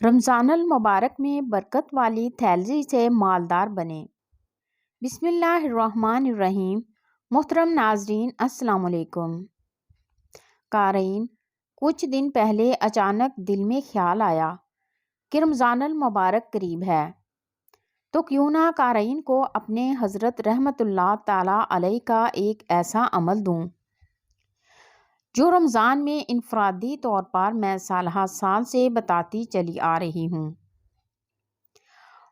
رمضان المبارک میں برکت والی تھیلی سے مالدار بنیں۔ بسم اللہ الرحمن الرحیم۔ محترم ناظرین السلام علیکم۔ قارئین، کچھ دن پہلے اچانک دل میں خیال آیا کہ رمضان المبارک قریب ہے، تو کیوں نہ قارئین کو اپنے حضرت رحمت اللہ تعالیٰ علیہ کا ایک ایسا عمل دوں جو رمضان میں انفرادی طور پر میں سالہ سال سے بتاتی چلی آ رہی ہوں،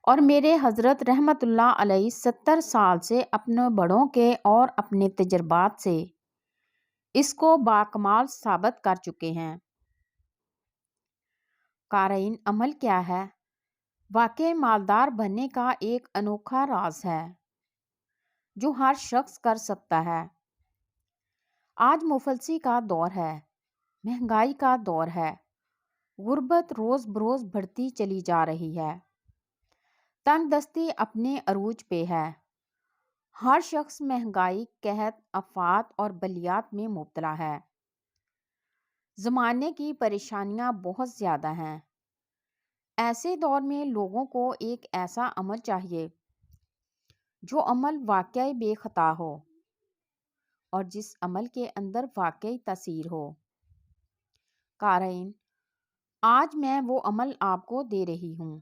اور میرے حضرت رحمت اللہ علیہ 70 سال سے اپنے بڑوں کے اور اپنے تجربات سے اس کو باکمال ثابت کر چکے ہیں۔ قارئین، عمل کیا ہے؟ واقعی مالدار بننے کا ایک انوکھا راز ہے جو ہر شخص کر سکتا ہے۔ آج مفلسی کا دور ہے، مہنگائی کا دور ہے، غربت روز بروز بڑھتی چلی جا رہی ہے، تنگ دستی اپنے عروج پہ ہے، ہر شخص مہنگائی، قحط، آفات اور بلیات میں مبتلا ہے۔ زمانے کی پریشانیاں بہت زیادہ ہیں۔ ایسے دور میں لوگوں کو ایک ایسا عمل چاہیے جو عمل واقعی بے خطا ہو اور جس عمل کے اندر واقعی تاثیر ہو۔ قارئین، آج میں وہ عمل آپ کو دے رہی ہوں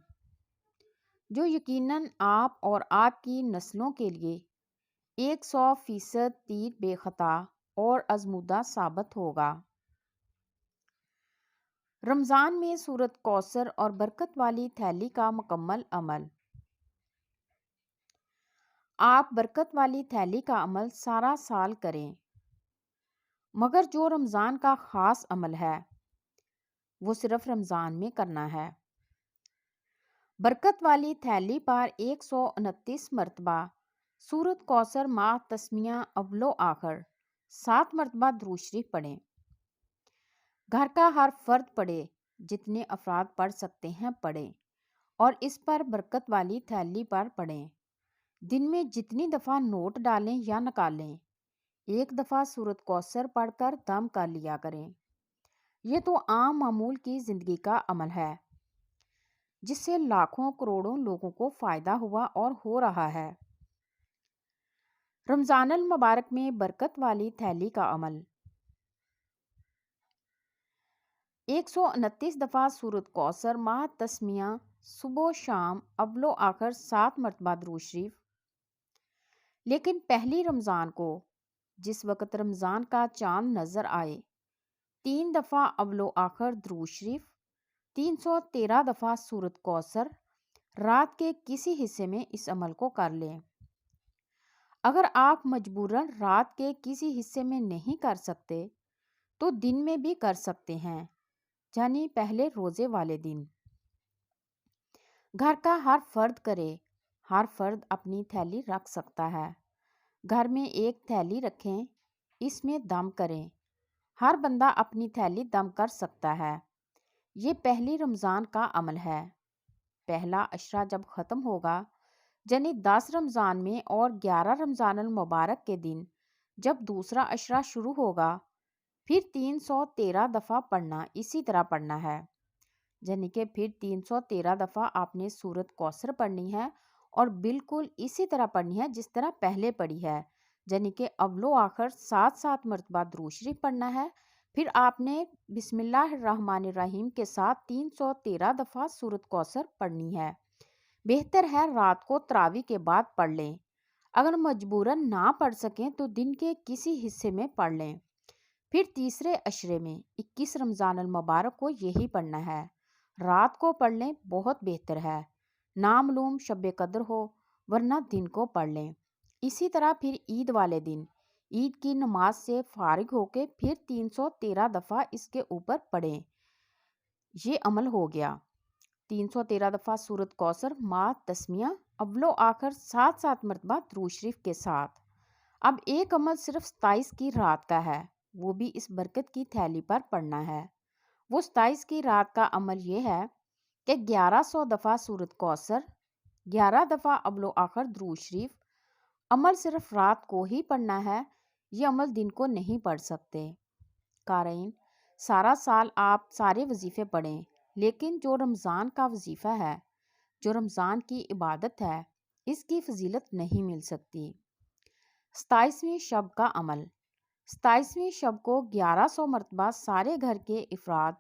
جو یقیناً آپ اور آپ کی نسلوں کے لیے 100% تیر بے خطا اور آزمودہ ثابت ہوگا۔ رمضان میں سورۃ کوثر اور برکت والی تھیلی کا مکمل عمل۔ آپ برکت والی تھیلی کا عمل سارا سال کریں، مگر جو رمضان کا خاص عمل ہے وہ صرف رمضان میں کرنا ہے۔ برکت والی تھیلی پر 129 مرتبہ سورۃ کوثر مع تسمیہ اول و آخر 7 مرتبہ درود شریف پڑھیں۔ گھر کا ہر فرد پڑھے، جتنے افراد پڑھ سکتے ہیں پڑھیں، اور اس پر برکت والی تھیلی پر پڑھیں۔ دن میں جتنی دفعہ نوٹ ڈالیں یا نکالیں، ایک دفعہ سورۃ کوثر پڑھ کر دم کر لیا کریں۔ یہ تو عام معمول کی زندگی کا عمل ہے جس سے لاکھوں کروڑوں لوگوں کو فائدہ ہوا اور ہو رہا ہے۔ رمضان المبارک میں برکت والی تھیلی کا عمل۔ 129 دفعہ سورۃ کوثر مع تسمیہ صبح و شام اول و آخر 7 مرتبہ درود شریف۔ لیکن پہلی رمضان کو، جس وقت رمضان کا چاند نظر آئے، 3 دفعہ اول و آخر درود شریف، 313 دفعہ سورۃ کوثر، رات کے کسی حصے میں اس عمل کو کر لیں۔ اگر آپ مجبوراً رات کے کسی حصے میں نہیں کر سکتے تو دن میں بھی کر سکتے ہیں، یعنی پہلے روزے والے دن۔ گھر کا ہر فرد کرے، ہر فرد اپنی تھیلی رکھ سکتا ہے۔ گھر میں ایک تھیلی رکھیں، اس میں دم کریں، ہر بندہ اپنی تھیلی دم کر سکتا ہے۔ یہ پہلی رمضان کا عمل ہے۔ پہلا عشرہ جب ختم ہوگا، یعنی 10 رمضان میں، اور 11 رمضان المبارک کے دن جب دوسرا عشرہ شروع ہوگا، پھر 313 دفعہ پڑھنا، اسی طرح پڑھنا ہے، یعنی کہ پھر 313 دفعہ آپ نے سورۃ کوثر پڑھنی ہے، اور بالکل اسی طرح پڑھنی ہے جس طرح پہلے پڑھی ہے، یعنی کہ اول و آخر 7 مرتبہ درود شریف پڑھنا ہے۔ پھر آپ نے بسم اللہ الرحمن الرحیم کے ساتھ 313 دفعہ سورۃ کوثر پڑھنی ہے۔ بہتر ہے رات کو تراویح کے بعد پڑھ لیں۔ اگر مجبوراً نہ پڑھ سکیں تو دن کے کسی حصے میں پڑھ لیں۔ پھر تیسرے عشرے میں 21 رمضان المبارک کو یہی پڑھنا ہے۔ رات کو پڑھ لیں، بہت بہتر ہے، نامعلوم شب قدر ہو، ورنہ دن کو پڑھ لیں۔ اسی طرح پھر عید والے دن عید کی نماز سے فارغ ہو کے پھر 313 دفعہ اس کے اوپر پڑھیں۔ یہ عمل ہو گیا۔ 313 دفعہ سورۃ کوثر مع تسمیہ اول و آخر 7 مرتبہ درود شریف کے ساتھ۔ اب ایک عمل صرف 27 کی رات کا ہے، وہ بھی اس برکت کی تھیلی پر پڑھنا ہے۔ وہ 27 کی رات کا عمل یہ ہے کہ 1100 دفعہ سورۃ کوثر، 11 دفعہ اول و آخر درود شریف۔ عمل صرف رات کو ہی پڑھنا ہے، یہ عمل دن کو نہیں پڑھ سکتے۔ قارئین، سارا سال آپ سارے وظیفے پڑھیں، لیکن جو رمضان کا وظیفہ ہے، جو رمضان کی عبادت ہے، اس کی فضیلت نہیں مل سکتی۔ 27ویں شب کا عمل۔ 27ویں شب کو 1100 مرتبہ سارے گھر کے افراد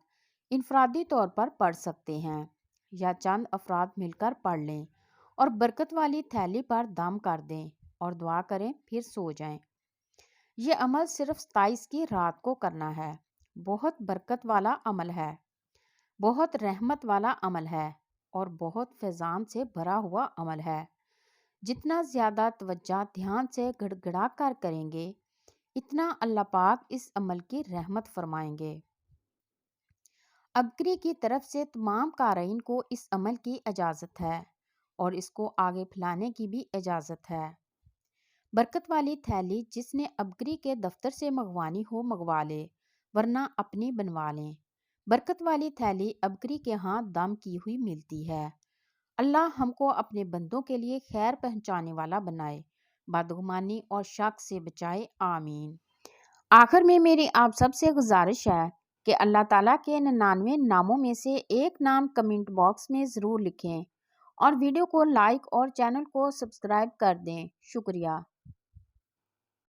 انفرادی طور پر پڑھ سکتے ہیں یا چند افراد مل کر پڑھ لیں اور برکت والی تھیلی پر دم کر دیں اور دعا کریں، پھر سو جائیں۔ یہ عمل صرف 27 کی رات کو کرنا ہے۔ بہت برکت والا عمل ہے، بہت رحمت والا عمل ہے اور بہت فیضان سے بھرا ہوا عمل ہے۔ جتنا زیادہ توجہ دھیان سے گڑ گڑا کر کریں گے، اتنا اللہ پاک اس عمل کی رحمت فرمائیں گے۔ ابکری کی طرف سے تمام قارئین کو اس عمل کی اجازت ہے اور اس کو آگے پھیلانے کی بھی اجازت ہے۔ برکت والی تھیلی جس نے ابکری کے دفتر سے منگوانی ہو منگوا لے، ورنہ اپنی بنوا لیں۔ برکت والی تھیلی ابکری کے ہاں دم کی ہوئی ملتی ہے۔ اللہ ہم کو اپنے بندوں کے لیے خیر پہنچانے والا بنائے، بدگمانی اور شک سے بچائے، آمین۔ آخر میں میری آپ سب سے گزارش ہے کہ اللہ تعالیٰ کے 99 ناموں میں سے ایک نام کمنٹ باکس میں ضرور لکھیں اور ویڈیو کو لائک اور چینل کو سبسکرائب کر دیں۔ شکریہ۔